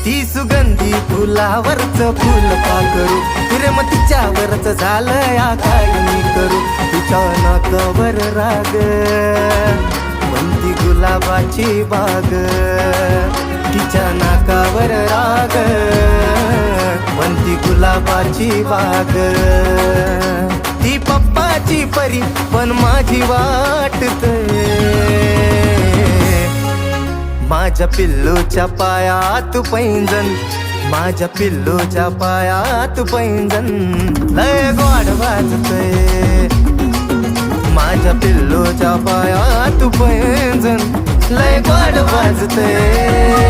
ती सुगंधी फुलावरचं फुल पाकरू प्रेम तिच्यावरच झालं या काय मी करू तिच्या नाकावर राग म्हणती गुलाबाची बाग तिच्या नाकावर राग म्हणती गुलाबाची बाग ती पप्पाची परी पण माझी वाटते माझ्या पिल्लूच्या पायात पैंजण माझ्या पिल्लूच्या पायात पैंजण लय गोड वाजतंय माझ्या पिल्लूच्या पायात पैंजण लय गोड वाजतंय